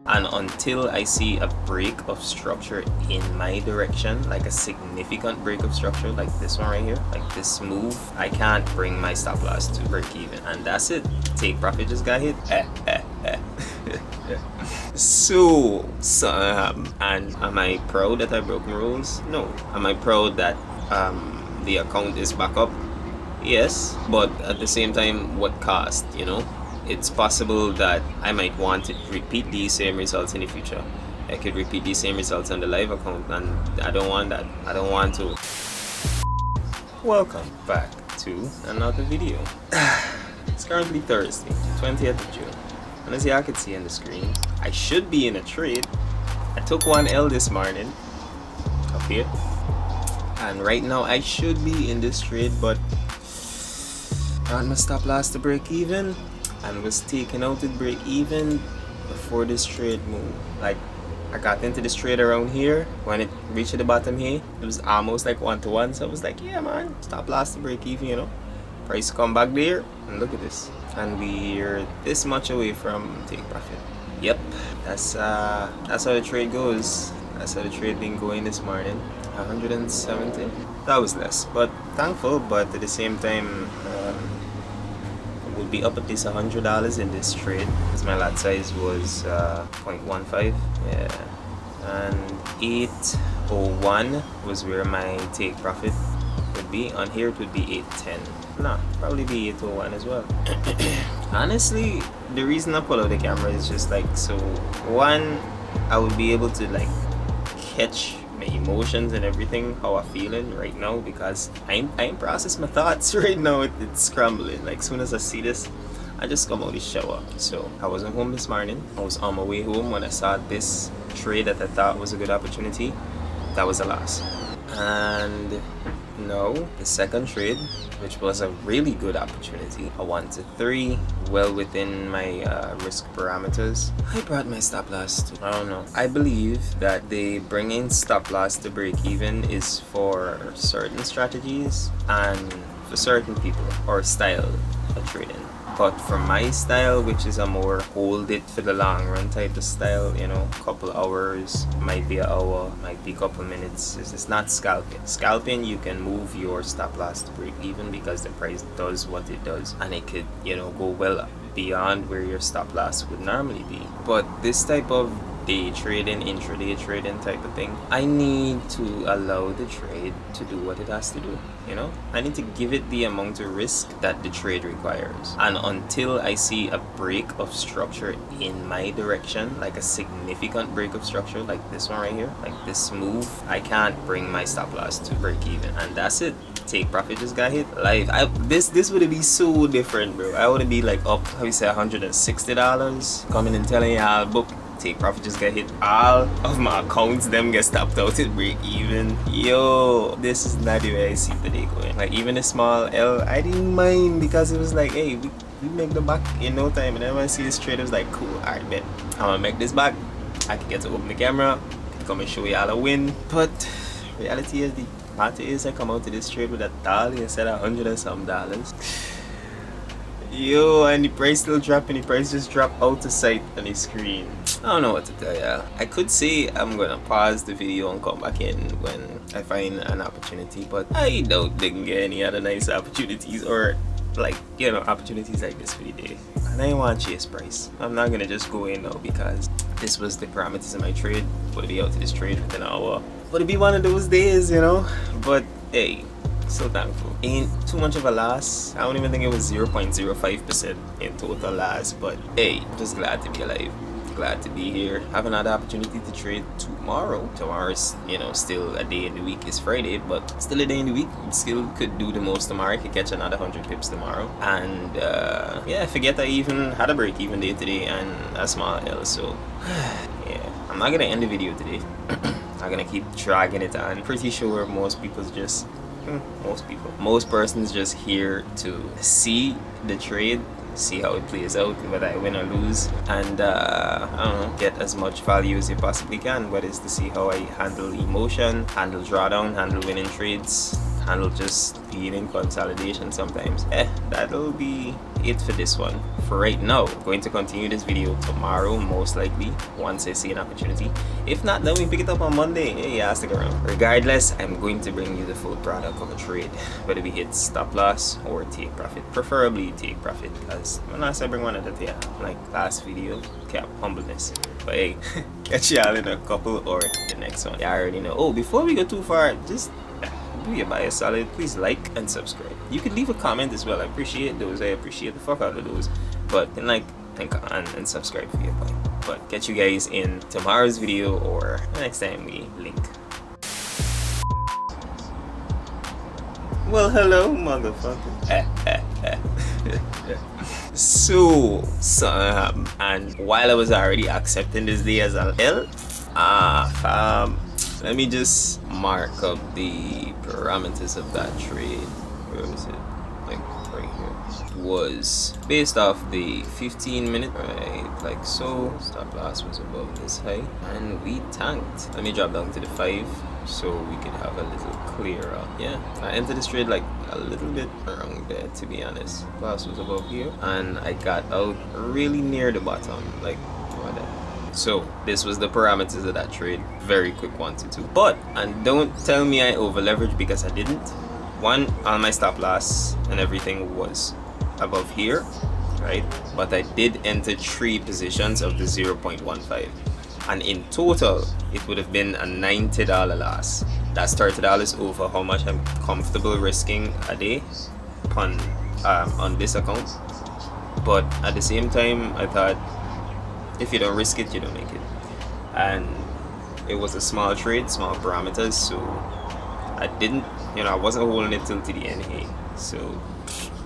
And until I see a break of structure in my direction, like a significant break of structure, like this one right here, like this move, I can't bring my stop loss to break even. And that's it. Take profit just got hit. So and am I proud that I broke my rules? No. Am I proud that the account is back up? Yes, but at the same time, what cost, you know? It's possible that I might want to repeat these same results in the future. I could repeat these same results on the live account, and I don't want that. I don't want to. Welcome back to another video. It's currently Thursday, 20th of June. And as y'all can see on the screen, I should be in a trade. I took one L this morning, up here. And right now I should be in this trade, but I want my stop loss to break even. And was taken out at break even before this trade move. Like, I got into this trade around here. When it reached the bottom here, it was almost like 1-to-1. So I was like, yeah man, stop loss to break even, you know. Price come back there, and look at this. And we're this much away from take profit. Yep, that's how the trade goes. That's how the trade been going this morning. 170. That was less, but thankful. But at the same time, would be up at least $100 in this trade, because my lot size was 0.15. Yeah, and 801 was where my take profit would be. On here it would be 810. Nah, probably be 801 as well. Honestly, the reason I pull out the camera is just like, so one, I would be able to like catch my emotions and everything, how I'm feeling right now, because I ain't process my thoughts right now. It's scrambling. Like, soon as I see this, I just come out the shower. So I wasn't home this morning. I was on my way home when I saw this trade that I thought was a good opportunity. That was a loss. And now the second trade, which was a really good opportunity, a 1-to-3, well within my risk parameters, I brought my stop loss to, I don't know. I believe that the bringing stop loss to break even is for certain strategies and for certain people or style of trading. But for my style, which is a more hold it for the long run type of style, you know, couple hours, might be an hour, might be a couple minutes. It's not scalping. Scalping, you can move your stop loss to break even because the price does what it does, and it could, you know, go well beyond where your stop loss would normally be. But this type of day trading, intraday trading type of thing, I need to allow the trade to do what it has to do. You know, I need to give it the amount of risk that the trade requires. And until I see a break of structure in my direction, like a significant break of structure, like this one right here, like this move, I can't bring my stop loss to break even. And that's it. Take profit just got hit live. This would be so different, bro. I would be like up, how you say, $160, coming and telling you I'll book. Take profit just got hit. All of my accounts them get stopped out at break even. Yo, this is not the way I see the day going. Like, even a small L, I didn't mind, because it was like, hey, we make the back in no time. And then when I see this trade, it was like, cool, alright, bet I'm gonna make this back. I can get to open the camera, can come and show you all a win. But reality is, the matter is, I come out to this trade with $1 instead of $100 and some dollars. Yo, and the price still dropping. The price just dropped out of sight on the screen. I don't know what to tell ya. I could say I'm gonna pause the video and come back in when I find an opportunity, but I doubt they can get any other nice opportunities, or like, you know, opportunities like this for the day. And I want chase price. I'm not gonna just go in now because this was the parameters of my trade. Would be out to this trade within an hour. Would it be one of those days, you know? But hey, so thankful. Ain't too much of a loss. I don't even think it was 0.05% in total loss, but hey, just glad to be alive. Glad to be here. Have another opportunity to trade tomorrow. Tomorrow's, you know, still a day in the week. It's Friday, but still a day in the week. Still could do the most tomorrow. I could catch another 100 pips tomorrow. And yeah, I forget I even had a break even day today and a small L. So yeah, I'm not gonna end the video today. I'm gonna keep dragging it on. Pretty sure most persons just here to see the trade, see how it plays out, whether I win or lose, and I don't know, get as much value as you possibly can, whether it's to see how I handle emotion, handle drawdown, handle winning trades, handle just being in consolidation sometimes. That'll be it for this one. For right now, I'm going to continue this video tomorrow, most likely, once I see an opportunity. If not, then we pick it up on Monday. Hey, yeah, stick around. Regardless, I'm going to bring you the full product of a trade, whether we hit stop loss or take profit. Preferably take profit, because when last I bring one at the tail, like last video, cap humbleness. But hey, catch y'all in a couple or the next one. Yeah, I already know. Oh, before we go too far, just do your bias solid. Please like and subscribe. You can leave a comment as well. I appreciate those. I appreciate the fuck out of those. But then like and subscribe for your boy. But catch you guys in tomorrow's video or next time we link. Well, hello, motherfucker. So something happened, and while I was already accepting this day as a L, let me just mark up the parameters of that trade. Where was it? Like right here. It was based off the 15-minute, right? Like so. Stop loss was above this high, and we tanked. Let me drop down to the 5 so we can have a little clearer. Yeah, I entered this trade like a little bit around there, to be honest. Loss was above here, and I got out really near the bottom, like right there. So this was the parameters of that trade. Very quick 1 to 2. But, and don't tell me I over leveraged, because I didn't. One, all my stop loss and everything was above here, right? But I did enter 3 positions of the 0.15, and in total it would have been a $90 loss. That's $30 over how much I'm comfortable risking a day on this account. But at the same time, I thought, if you don't risk it, you don't make it. And it was a small trade, small parameters, so I didn't, I wasn't holding it till to the end here. So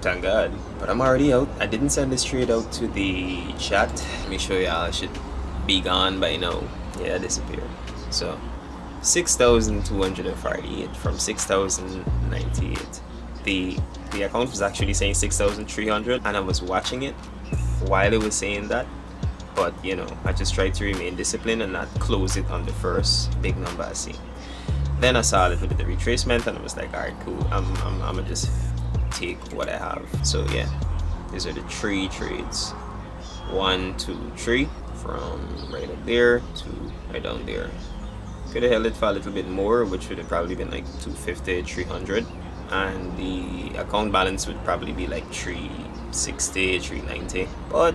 thank God. But I'm already out. I didn't send this trade out to the chat. Let me show y'all. I should be gone by now. Yeah, disappeared. So 6,248 from 6,098. The account was actually saying 6,300, and I was watching it while it was saying that. But I just tried to remain disciplined and not close it on the first big number I see. Then I saw a little bit of retracement, and I was like, alright, cool. I'm gonna just take what I have. So yeah, these are the 3 trades. 1, 2, 3, from right up there to right down there. Could have held it for a little bit more, which would have probably been like 250, 300, and the account balance would probably be like 360, 390. But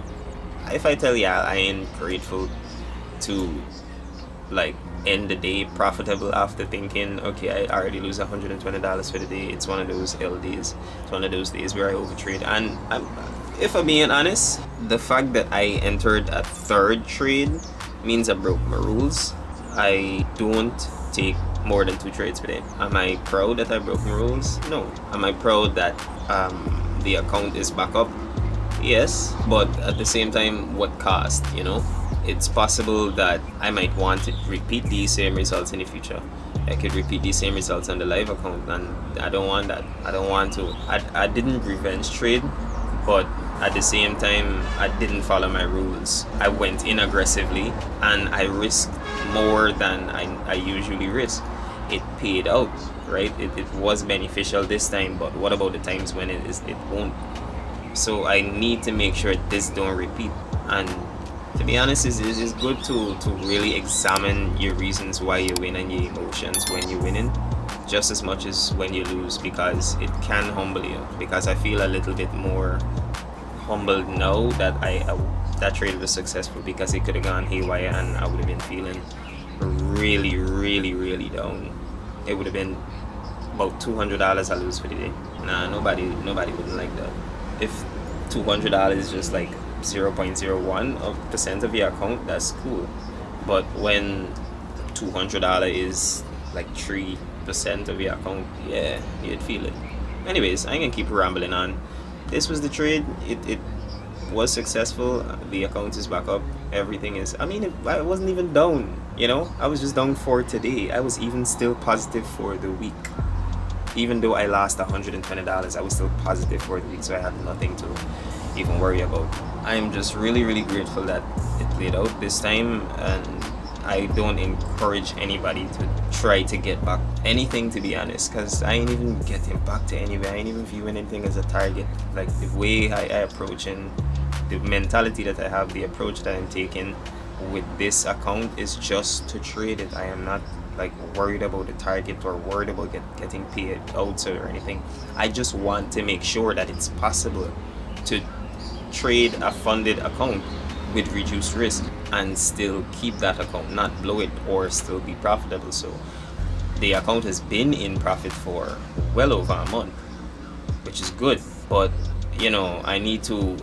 if I tell ya, I ain't grateful to like end the day profitable after thinking, okay, I already lose $120 for the day. It's one of those L days. It's one of those days where I overtrade. And if I'm being honest, the fact that I entered a 3rd trade means I broke my rules. I don't take more than 2 trades per day. Am I proud that I broke my rules? No. Am I proud that the account is back up? Yes, but at the same time, what cost? It's possible that I might want to repeat these same results in the future. I could repeat these same results on the live account, and I don't want that. I don't want to. I didn't revenge trade, but at the same time, I didn't follow my rules. I went in aggressively, and I risked more than I usually risk. It paid out, right? It was beneficial this time, but what about the times when it won't? So I need to make sure this don't repeat. And to be honest, it's good to really examine your reasons why you win and your emotions when you're winning, just as much as when you lose, because it can humble you. Because I feel a little bit more humbled now that that trade was successful, because it could have gone haywire and I would have been feeling really, really, really down. It would have been about $200 I lose for the day. Nah, nobody wouldn't like that. If $200 is just like 0.01% of your account, that's cool. But when $200 is like 3% of your account, yeah, you'd feel it. Anyways, I'm gonna keep rambling on. This was the trade. It was successful. The account is back up. Everything is, I wasn't even down, I was just down for today. I was even still positive for the week. Even though I lost $120, I was still positive for the week, so I had nothing to even worry about. I'm just really, really grateful that it played out this time, and I don't encourage anybody to try to get back anything, to be honest, because I ain't even getting back to anywhere. I ain't even viewing anything as a target. Like the way I approach and the mentality that I have, the approach that I'm taking with this account is just to trade it. I am not like worried about the target or worried about getting paid out or anything. I just want to make sure that it's possible to trade a funded account with reduced risk and still keep that account, not blow it, or still be profitable. So the account has been in profit for well over a month, which is good, but you know, I need to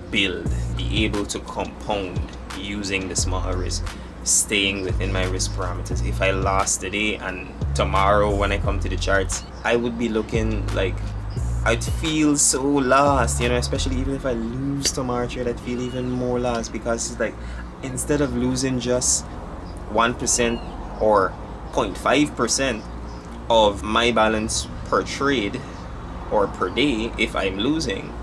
build, be able to compound using the smaller risk, staying within my risk parameters. If I lost today and tomorrow when I come to the charts, I would be looking like I'd feel so lost, you know, especially even if I lose tomorrow trade, I'd feel even more lost, because it's like, instead of losing just 1% or 0.5% of my balance per trade or per day, if I'm losing,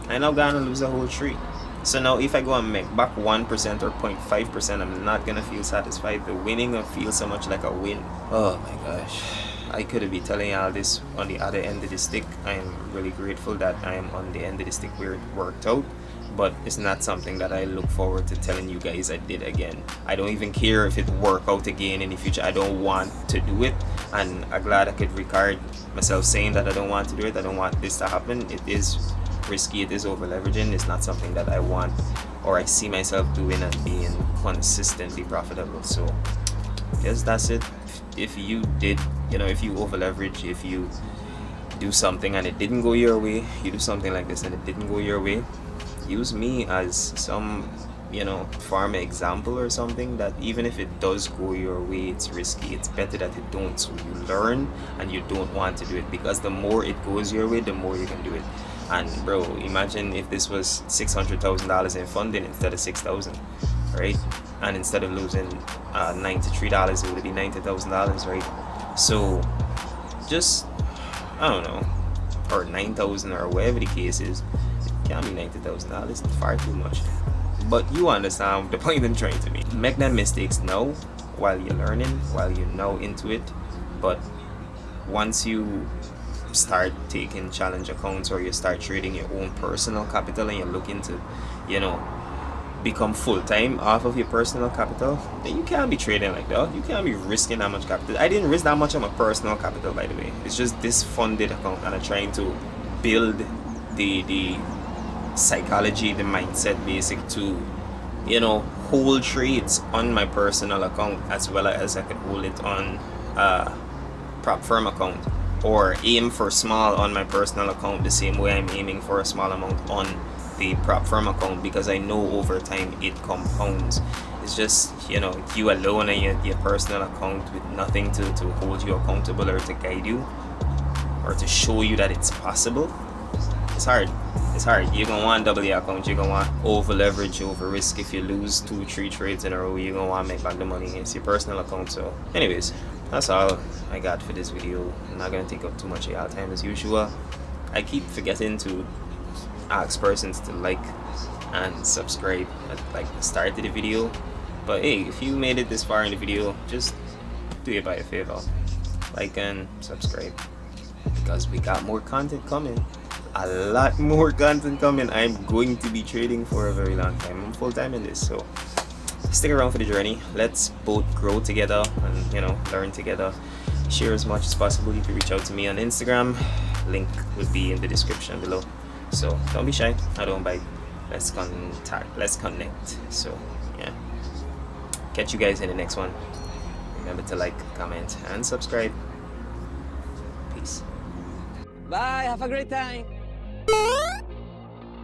I'm now gonna lose a whole tree. So now if I go and make back 1% or 0.5%, I'm not gonna feel satisfied. The winning will feel so much like a win. Oh my gosh, I could be telling y'all this on the other end of the stick. I'm really grateful that I am on the end of the stick where it worked out, but it's not something that I look forward to telling you guys I did again. I don't even care if it work out again in the future. I don't want to do it, and I'm glad I could record myself saying that I don't want to do it. I don't want this to happen. It is risky, it is over leveraging. It's not something that I want or I see myself doing and being consistently profitable. So yes, that's it. If you did, you know, if you over leverage, if you do something and it didn't go your way, you do something like this and it didn't go your way, use me as some, you know, farm example or something, that even if it does go your way, it's risky. It's better that it don't, so you learn and you don't want to do it, because the more it goes your way, the more you can do it. And bro, imagine if this was $600,000 in funding instead of $6,000, right? And instead of losing $93, it would be $90,000, right? So just, I don't know, or 9,000 or whatever the case is. It can't be $90,000. It's far too much. But you understand the point I'm trying to make. Make that mistakes now while you're learning, while you're now into it. But once you start taking challenge accounts, or you start trading your own personal capital and you're looking to, you know, become full-time off of your personal capital, then you can't be trading like that. You can't be risking that much capital. I didn't risk that much of my personal capital, by the way. It's just this funded account, and I'm trying to build the psychology, the mindset basic to, you know, hold trades on my personal account as well as I could hold it on prop firm account, or aim for small on my personal account the same way I'm aiming for a small amount on the prop firm account, because I know over time it compounds. It's just, you know, you alone and your personal account with nothing to hold you accountable or to guide you or to show you that it's possible. It's hard. It's hard. You're gonna want double your account. You're gonna want over leverage, over risk. If you lose 2-3 trades in a row, you're gonna want to make back the money. It's your personal account. So anyways, that's all I got for this video. I'm not gonna take up too much of y'all time as usual. I keep forgetting to ask persons to like and subscribe at like the start of the video, but hey, if you made it this far in the video, just do it by a favor, like and subscribe, because we got more content coming, a lot more content coming. I'm going to be trading for a very long time. I'm full-time in this, so stick around for the journey. Let's both grow together and, you know, learn together. Share as much as possible. You can reach out to me on Instagram, link would be in the description below. So don't be shy, I don't bite. Let's connect. So yeah, catch you guys in the next one. Remember to like, comment and subscribe. Peace. Bye, have a great time.